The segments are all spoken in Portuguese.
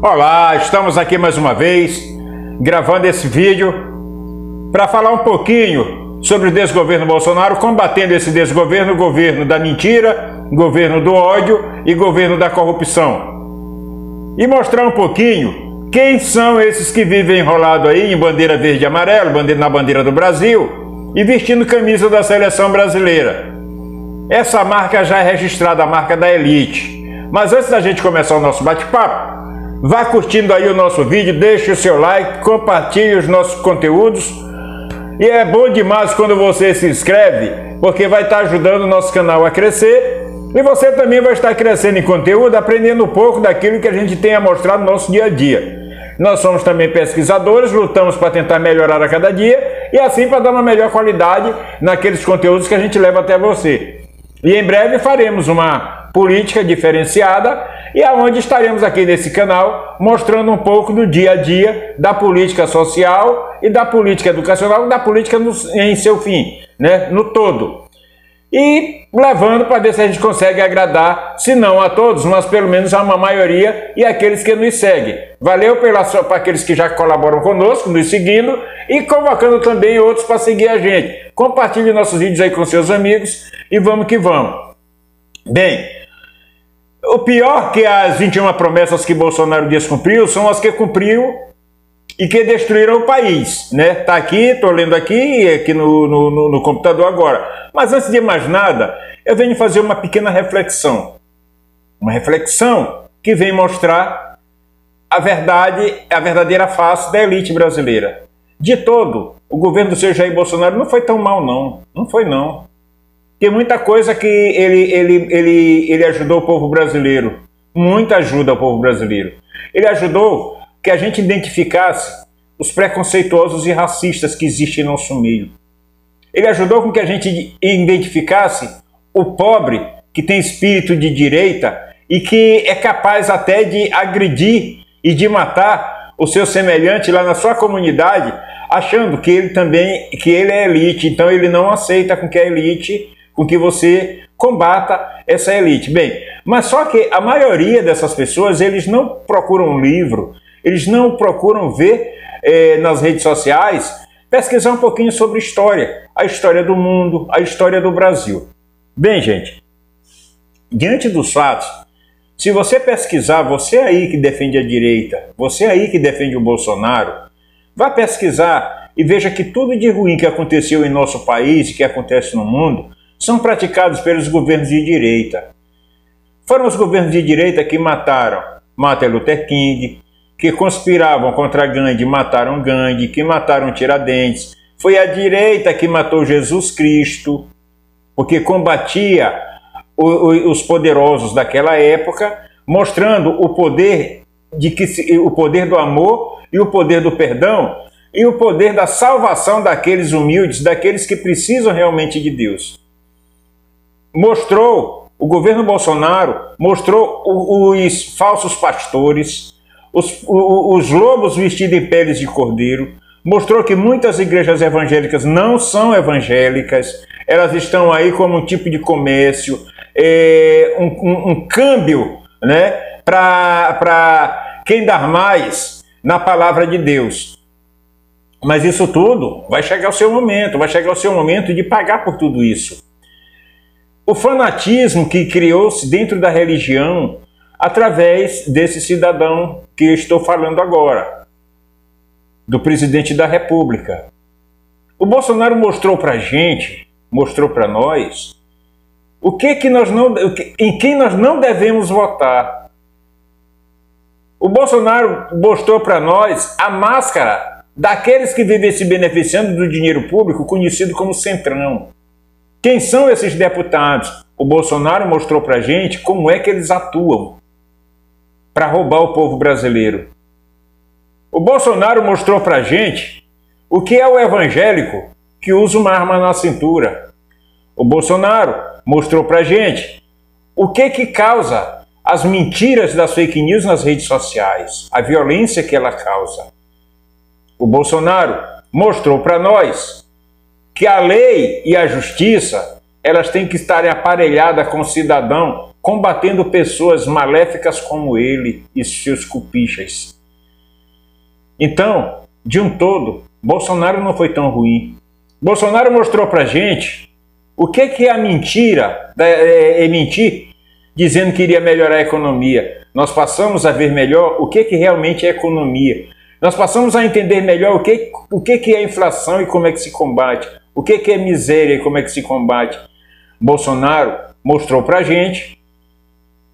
Olá, estamos aqui mais uma vez gravando esse vídeo para falar um pouquinho sobre o desgoverno Bolsonaro, combatendo esse desgoverno, o governo da mentira, governo do ódio e governo da corrupção. E mostrar um pouquinho quem são esses que vivem enrolados aí em bandeira verde e amarelo, na bandeira do Brasil e vestindo camisa da seleção brasileira. Essa marca já é registrada, a marca da elite. Mas antes da gente começar o nosso bate-papo, vá curtindo aí o nosso vídeo, deixe o seu like, compartilhe os nossos conteúdos. E é bom demais quando você se inscreve, porque vai estar ajudando o nosso canal a crescer. E você também vai estar crescendo em conteúdo, aprendendo um pouco daquilo que a gente tem a mostrar no nosso dia a dia. Nós somos também pesquisadores, lutamos para tentar melhorar a cada dia e assim para dar uma melhor qualidade naqueles conteúdos que a gente leva até você. E em breve faremos uma política diferenciada e aonde estaremos aqui nesse canal mostrando um pouco do dia a dia da política social e da política educacional, da política em seu fim, né, no todo. E levando para ver se a gente consegue agradar, se não a todos, mas pelo menos a uma maioria e aqueles que nos seguem. Valeu para aqueles que já colaboram conosco, nos seguindo e convocando também outros para seguir a gente. Compartilhe nossos vídeos aí com seus amigos e vamos que vamos. Bem, o pior que as 21 promessas que Bolsonaro descumpriu são as que cumpriu e que destruíram o país, né? Tá aqui, estou lendo aqui no computador agora. Mas antes de mais nada, eu venho fazer uma pequena reflexão. Uma reflexão que vem mostrar a verdade, a verdadeira face da elite brasileira. De todo, o governo do seu Jair Bolsonaro não foi tão mal, não. Não foi, não. Tem muita coisa que ele ajudou o povo brasileiro. Muita ajuda ao povo brasileiro. Ele ajudou que a gente identificasse os preconceituosos e racistas que existem em nosso meio. Ele ajudou com que a gente identificasse o pobre que tem espírito de direita e que é capaz até de agredir e de matar o seu semelhante lá na sua comunidade, achando que ele é elite, então ele não aceita com que a elite, com que você combata essa elite. Bem, mas só que a maioria dessas pessoas, eles não procuram um livro, eles não procuram ver nas redes sociais, pesquisar um pouquinho sobre história, a história do mundo, a história do Brasil. Bem, gente, diante dos fatos, se você pesquisar, você aí que defende a direita, você aí que defende o Bolsonaro, vá pesquisar e veja que tudo de ruim que aconteceu em nosso país e que acontece no mundo são praticados pelos governos de direita. Foram os governos de direita que mataram Martin Luther King, que conspiravam contra Gandhi, mataram Gandhi, que mataram Tiradentes. Foi a direita que matou Jesus Cristo, porque combatia os poderosos daquela época, mostrando o poder o poder do amor e o poder do perdão e o poder da salvação daqueles humildes, daqueles que precisam realmente de Deus. Mostrou, o governo Bolsonaro mostrou os falsos pastores, os lobos vestidos em peles de cordeiro, mostrou que muitas igrejas evangélicas não são evangélicas, elas estão aí como um tipo de comércio, um câmbio, né, para quem dar mais na palavra de Deus. Mas isso tudo vai chegar o seu momento de pagar por tudo isso. O fanatismo que criou-se dentro da religião através desse cidadão que eu estou falando agora, do presidente da República. O Bolsonaro mostrou para a gente, mostrou para nós, em quem nós não devemos votar. O Bolsonaro mostrou para nós a máscara daqueles que vivem se beneficiando do dinheiro público, conhecido como Centrão. Quem são esses deputados? O Bolsonaro mostrou para a gente como é que eles atuam para roubar o povo brasileiro. O Bolsonaro mostrou para a gente o que é o evangélico que usa uma arma na cintura. O Bolsonaro mostrou para a gente o que causa as mentiras das fake news nas redes sociais, a violência que ela causa. O Bolsonaro mostrou para nós que a lei e a justiça, elas têm que estar aparelhadas com o cidadão combatendo pessoas maléficas como ele e seus cupichas. Então, de um todo, Bolsonaro não foi tão ruim. Bolsonaro mostrou pra gente o que é a mentira, mentir, dizendo que iria melhorar a economia. Nós passamos a ver melhor o que realmente é economia. Nós passamos a entender melhor o que é inflação e como é que se combate. O que é miséria e como é que se combate. Bolsonaro mostrou pra gente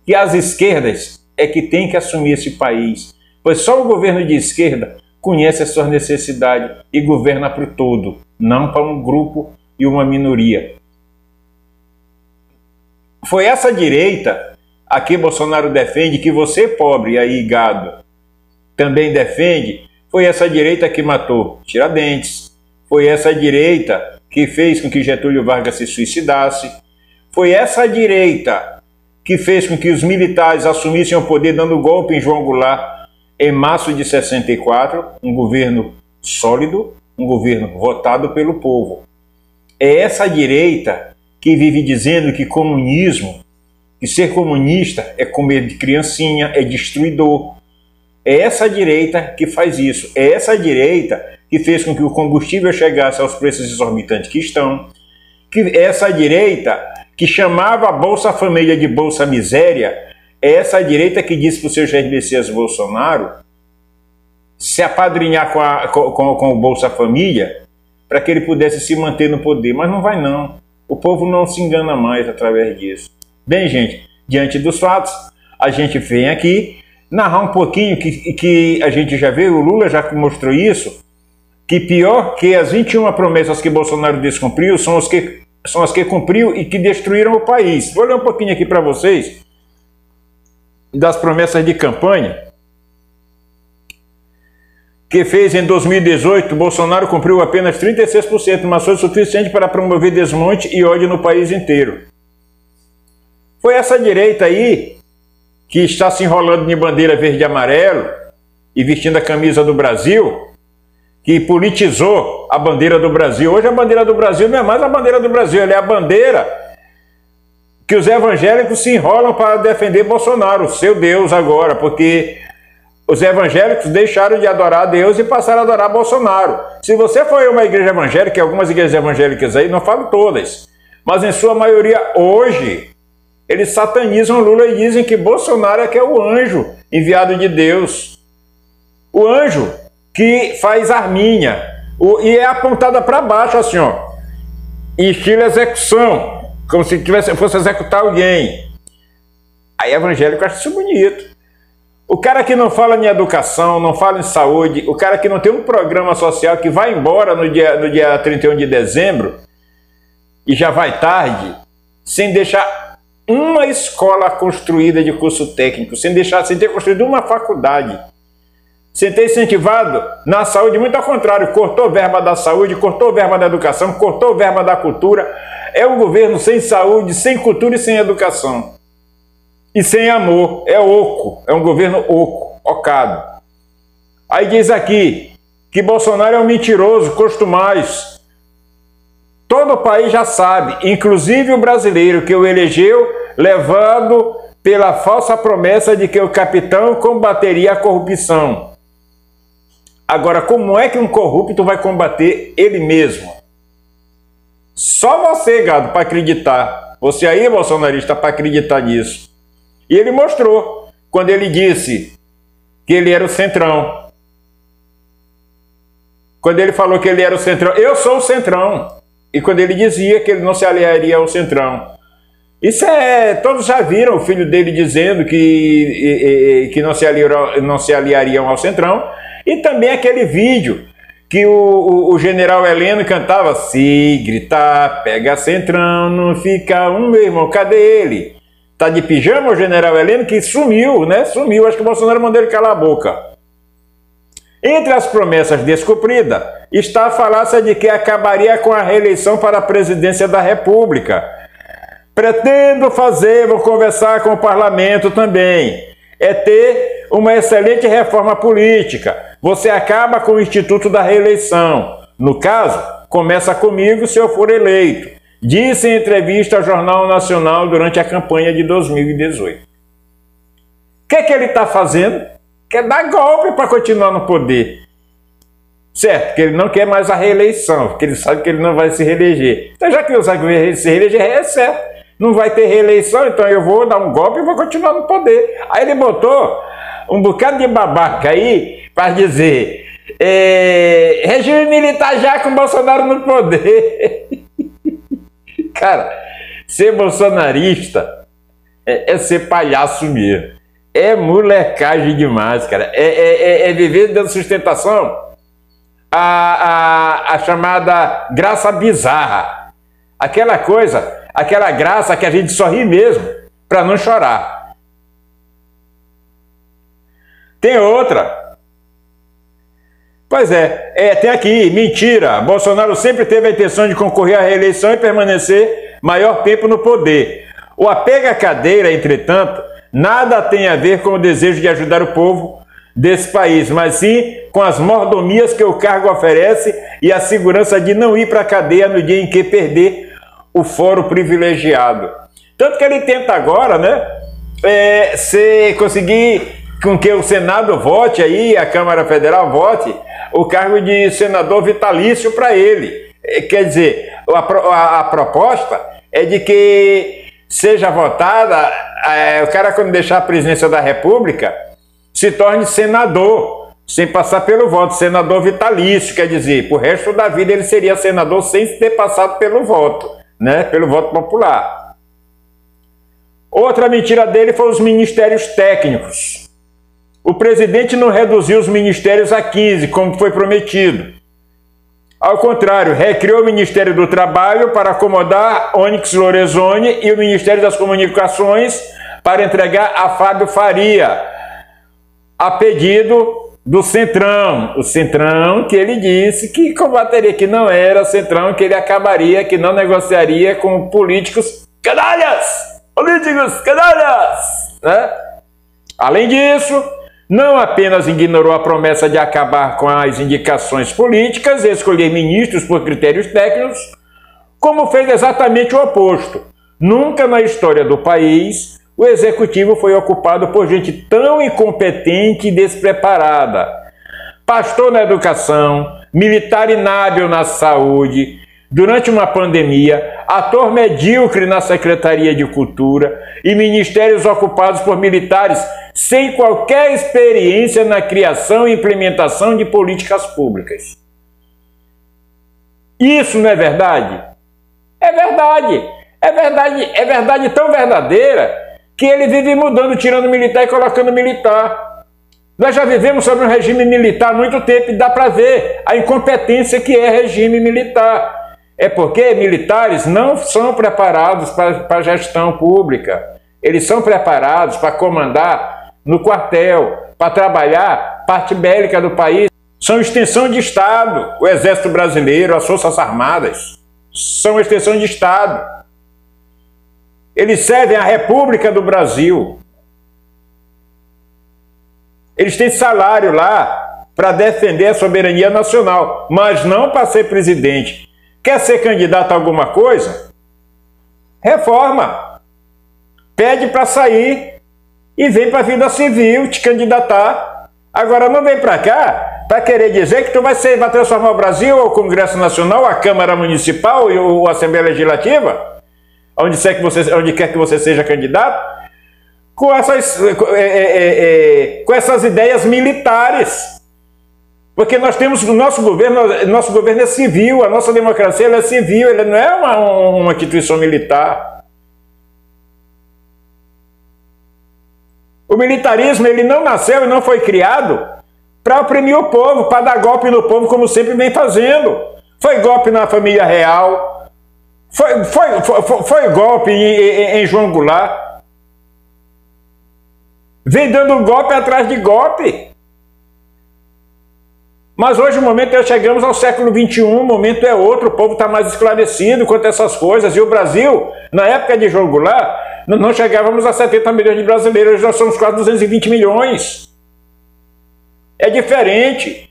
que as esquerdas é que tem que assumir esse país. Pois só o governo de esquerda conhece as suas necessidades e governa para o todo, não para um grupo e uma minoria. Foi essa direita a que Bolsonaro defende, que você, pobre aí, gado, também defende. Foi essa direita que matou Tiradentes. Foi essa direita que fez com que Getúlio Vargas se suicidasse. Foi essa direita que fez com que os militares assumissem o poder dando golpe em João Goulart em março de 64, um governo sólido, um governo votado pelo povo. É essa direita que vive dizendo que comunismo, que ser comunista é comer de criancinha, é destruidor. É essa direita que faz isso. É essa direita que fez com que o combustível chegasse aos preços exorbitantes que estão. É essa direita que chamava a Bolsa Família de Bolsa Miséria. É essa direita que disse para o seu Jair Messias Bolsonaro se apadrinhar com o Bolsa Família para que ele pudesse se manter no poder. Mas não vai não. O povo não se engana mais através disso. Bem, gente, diante dos fatos, a gente vem aqui narrar um pouquinho que a gente já viu, o Lula já mostrou isso, que pior que as 21 promessas que Bolsonaro descumpriu são as que cumpriu e que destruíram o país. Vou ler um pouquinho aqui para vocês das promessas de campanha que fez em 2018. Bolsonaro cumpriu apenas 36%, mas foi suficiente para promover desmonte e ódio no país inteiro. Foi essa direita aí que está se enrolando de bandeira verde e amarelo e vestindo a camisa do Brasil, que politizou a bandeira do Brasil. Hoje a bandeira do Brasil não é mais a bandeira do Brasil, ela é a bandeira que os evangélicos se enrolam para defender Bolsonaro, seu Deus agora, porque os evangélicos deixaram de adorar a Deus e passaram a adorar Bolsonaro. Se você for uma igreja evangélica, e algumas igrejas evangélicas aí, não falo todas, mas em sua maioria hoje, eles satanizam Lula e dizem que Bolsonaro é que é o anjo enviado de Deus. O anjo que faz arminha, e é apontada para baixo assim, ó, em estilo execução, como se fosse executar alguém. Aí evangélico acha isso bonito. O cara que não fala em educação, não fala em saúde, o cara que não tem um programa social, que vai embora no dia 31 de dezembro, e já vai tarde, sem deixar uma escola construída de curso técnico, sem ter construído uma faculdade, sem ter incentivado na saúde, muito ao contrário, cortou verba da saúde, cortou verba da educação, cortou verba da cultura. É um governo sem saúde, sem cultura e sem educação. E sem amor. É oco. É um governo oco, ocado. Aí diz aqui que Bolsonaro é um mentiroso, costumais. Todo o país já sabe, inclusive o brasileiro, que o elegeu levado pela falsa promessa de que o capitão combateria a corrupção. Agora, como é que um corrupto vai combater ele mesmo? Só você, gado, para acreditar. Você aí, bolsonarista, para acreditar nisso. E ele mostrou, quando ele disse que ele era o centrão. Quando ele falou que ele era o centrão, eu sou o centrão. E quando ele dizia que ele não se aliaria ao centrão. Isso todos já viram o filho dele dizendo que não se aliariam ao centrão. E também aquele vídeo que o general Heleno cantava: se gritar, pega centrão, não fica um, meu irmão, cadê ele? Tá de pijama o general Heleno, que sumiu, né? Sumiu, acho que o Bolsonaro mandou ele calar a boca. Entre as promessas descumpridas está a falácia de que acabaria com a reeleição para a presidência da República. Pretendo fazer, vou conversar com o parlamento também, é ter uma excelente reforma política. Você acaba com o Instituto da Reeleição. No caso, começa comigo se eu for eleito. disse em entrevista ao Jornal Nacional durante a campanha de 2018. O que é que ele está fazendo? Quer dar golpe para continuar no poder. Certo, porque ele não quer mais a reeleição, porque ele sabe que ele não vai se reeleger. Então, já que ele não sabe que vai se reeleger, é certo. Não vai ter reeleição, então eu vou dar um golpe e vou continuar no poder. Aí ele botou um bocado de babaca aí para dizer regime militar já com Bolsonaro no poder. Cara, ser bolsonarista é ser palhaço mesmo. É molecagem demais, cara. É viver dando sustentação a chamada graça bizarra. Aquela coisa, aquela graça que a gente sorri mesmo, para não chorar. Tem outra. Pois tem aqui, mentira. Bolsonaro sempre teve a intenção de concorrer à reeleição e permanecer maior tempo no poder. O apego à cadeira, entretanto, nada tem a ver com o desejo de ajudar o povo desse país, mas sim com as mordomias que o cargo oferece e a segurança de não ir para a cadeia no dia em que perder o foro privilegiado. Tanto que ele tenta agora, né, conseguir com que o Senado vote aí, a Câmara Federal vote, o cargo de senador vitalício para ele. Quer dizer, a proposta é de que seja votada, o cara, quando deixar a presidência da República, se torne senador, sem passar pelo voto, senador vitalício, quer dizer, pro resto da vida ele seria senador sem ter passado pelo voto, né, pelo voto popular. Outra mentira dele foi os ministérios técnicos. O presidente não reduziu os ministérios a 15, como foi prometido. Ao contrário, recriou o Ministério do Trabalho para acomodar Onyx Lorenzoni e o Ministério das Comunicações para entregar a Fábio Faria, a pedido do Centrão. O Centrão que ele disse que combateria, que não era Centrão, que ele acabaria, que não negociaria com políticos canalhas! Políticos canalhas! Né? Além disso, não apenas ignorou a promessa de acabar com as indicações políticas e escolher ministros por critérios técnicos, como fez exatamente o oposto. Nunca na história do país o executivo foi ocupado por gente tão incompetente e despreparada. Pastor na educação, militar inábil na saúde, durante uma pandemia, ator medíocre na Secretaria de Cultura e ministérios ocupados por militares sem qualquer experiência na criação e implementação de políticas públicas. Isso não é verdade? É verdade. É verdade tão verdadeira que ele vive mudando, tirando militar e colocando militar. Nós já vivemos sobre um regime militar há muito tempo e dá para ver a incompetência que é regime militar. É porque militares não são preparados para a gestão pública. Eles são preparados para comandar no quartel, para trabalhar parte bélica do país. São extensão de Estado. O Exército Brasileiro, as Forças Armadas, são extensão de Estado. Eles servem à República do Brasil. Eles têm salário lá para defender a soberania nacional, mas não para ser presidente. Quer ser candidato a alguma coisa? Reforma. Pede para sair e vem para a vida civil te candidatar. Agora não vem para cá para querer dizer que tu vai transformar o Brasil, o Congresso Nacional, a Câmara Municipal e a Assembleia Legislativa, onde quer que você seja candidato, com essas ideias militares. Porque nós temos o nosso governo é civil, a nossa democracia é civil, ele não é uma instituição militar. O militarismo ele não nasceu e não foi criado para oprimir o povo, para dar golpe no povo, como sempre vem fazendo. Foi golpe na família real, foi golpe em João Goulart. Vem dando golpe atrás de golpe. Mas hoje o momento chegamos ao século XXI, o momento é outro, o povo está mais esclarecido quanto a essas coisas. E o Brasil, na época de João Goulart, não chegávamos a 70 milhões de brasileiros, hoje nós somos quase 220 milhões. É diferente.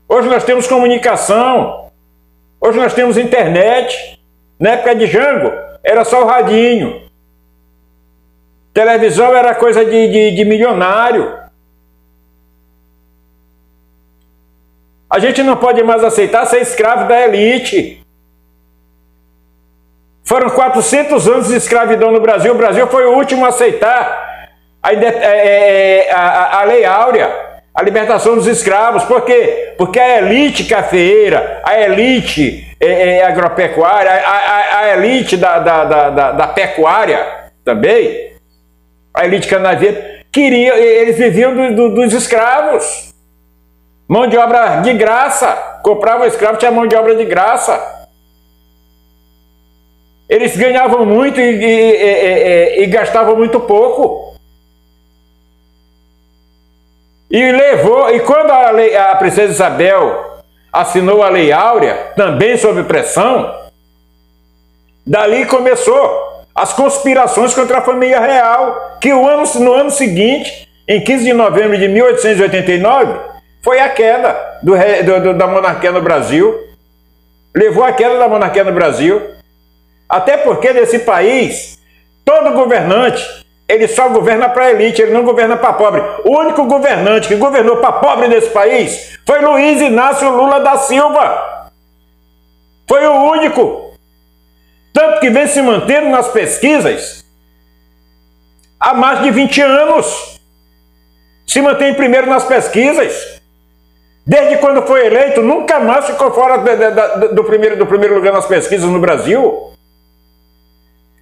Hoje nós temos comunicação, hoje nós temos internet, Na época de Jango, era só o radinho. Televisão era coisa de milionário. A gente não pode mais aceitar ser escravo da elite. Foram 400 anos de escravidão no Brasil. O Brasil foi o último a aceitar a Lei Áurea, a libertação dos escravos. Por quê? Porque a elite cafeeira, a elite agropecuária, a elite da pecuária também, a elite canavieira, eles viviam dos escravos. Mão de obra de graça. Comprava o escravo, tinha mão de obra de graça. Eles ganhavam muito e gastavam muito pouco. E quando a princesa Isabel assinou a Lei Áurea, também sob pressão, dali começou as conspirações contra a família real, que no ano seguinte, em 15 de novembro de 1889, foi a queda da monarquia no Brasil. Levou à queda da monarquia no Brasil. Até porque nesse país, todo governante, ele só governa para a elite, ele não governa para pobre. O único governante que governou para pobre nesse país foi Luiz Inácio Lula da Silva. Foi o único. Tanto que vem se mantendo nas pesquisas há mais de 20 anos. Se mantém primeiro nas pesquisas. Desde quando foi eleito, nunca mais ficou fora do primeiro lugar nas pesquisas no Brasil.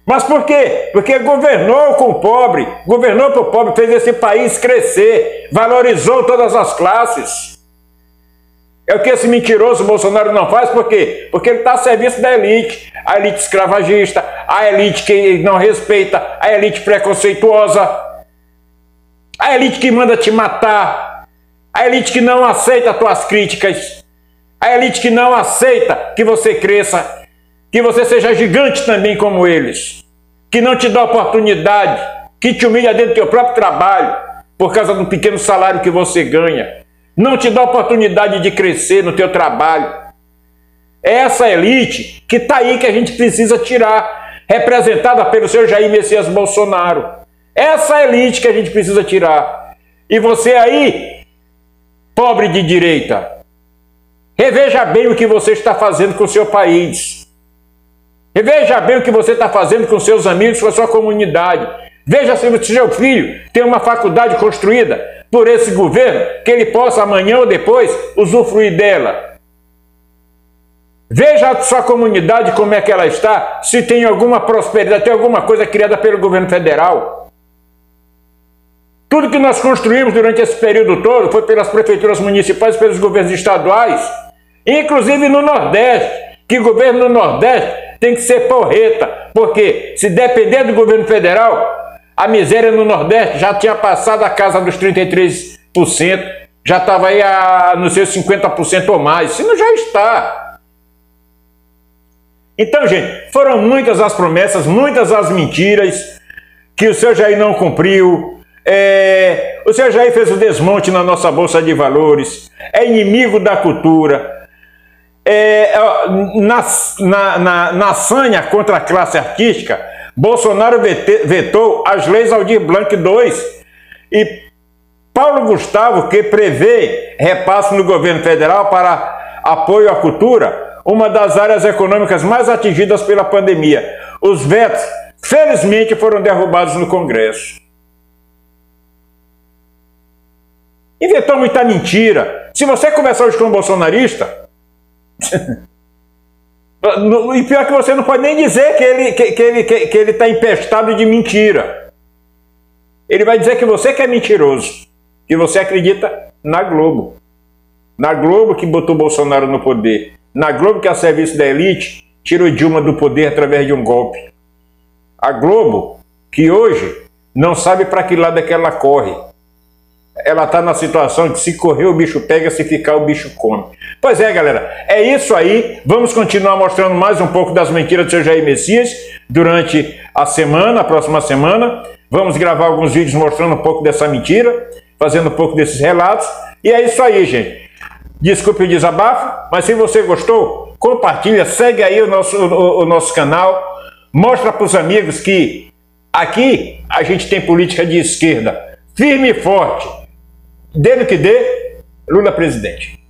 Mas por quê? Porque governou com o pobre, governou para o pobre, fez esse país crescer, valorizou todas as classes. É o que esse mentiroso Bolsonaro não faz, por quê? Porque ele está a serviço da elite. A elite escravagista, a elite que não respeita, a elite preconceituosa, a elite que manda te matar, a elite que não aceita as tuas críticas, a elite que não aceita que você cresça, que você seja gigante também como eles, que não te dá oportunidade, que te humilha dentro do teu próprio trabalho, por causa do pequeno salário que você ganha, não te dá oportunidade de crescer no teu trabalho. É essa elite que está aí que a gente precisa tirar, representada pelo seu Jair Messias Bolsonaro. Essa elite que a gente precisa tirar. E você aí, pobre de direita, reveja bem o que você está fazendo com o seu país. Reveja bem o que você está fazendo com seus amigos, com a sua comunidade. Veja se o seu filho tem uma faculdade construída por esse governo, que ele possa amanhã ou depois usufruir dela. Veja a sua comunidade como é que ela está, se tem alguma prosperidade, tem alguma coisa criada pelo governo federal. Tudo que nós construímos durante esse período todo foi pelas prefeituras municipais, pelos governos estaduais, inclusive no Nordeste, que o governo do Nordeste tem que ser porreta, porque se depender do governo federal, a miséria no Nordeste já tinha passado a casa dos 33%, já estava aí nos seus 50% ou mais, se não já está. Então, gente, foram muitas as promessas, muitas as mentiras que o seu Jair não cumpriu. O seu Jair fez o desmonte na nossa Bolsa de Valores, é inimigo da cultura, na sanha contra a classe artística, Bolsonaro vetou as leis Aldir Blanc II e Paulo Gustavo, que prevê repasse no governo federal para apoio à cultura, uma das áreas econômicas mais atingidas pela pandemia. Os vetos, felizmente, foram derrubados no Congresso. Inventou muita mentira. Se você conversar hoje com um bolsonarista, e pior que você não pode nem dizer que ele está empestado de mentira. Ele vai dizer que você que é mentiroso, que você acredita na Globo. Na Globo que botou Bolsonaro no poder. Na Globo que, a serviço da elite, tirou Dilma do poder através de um golpe. A Globo que hoje não sabe para que lado é que ela corre. Ela está na situação que se correr o bicho pega, se ficar o bicho come. Pois é, galera, é isso aí. Vamos continuar mostrando mais um pouco das mentiras do seu Jair Messias durante a semana, a próxima semana. Vamos gravar alguns vídeos mostrando um pouco dessa mentira, fazendo um pouco desses relatos. E é isso aí, gente. Desculpe o desabafo, mas se você gostou, compartilha, segue aí o nosso canal, mostra para os amigos que aqui a gente tem política de esquerda, firme e forte. Dê no que dê, Lula presidente.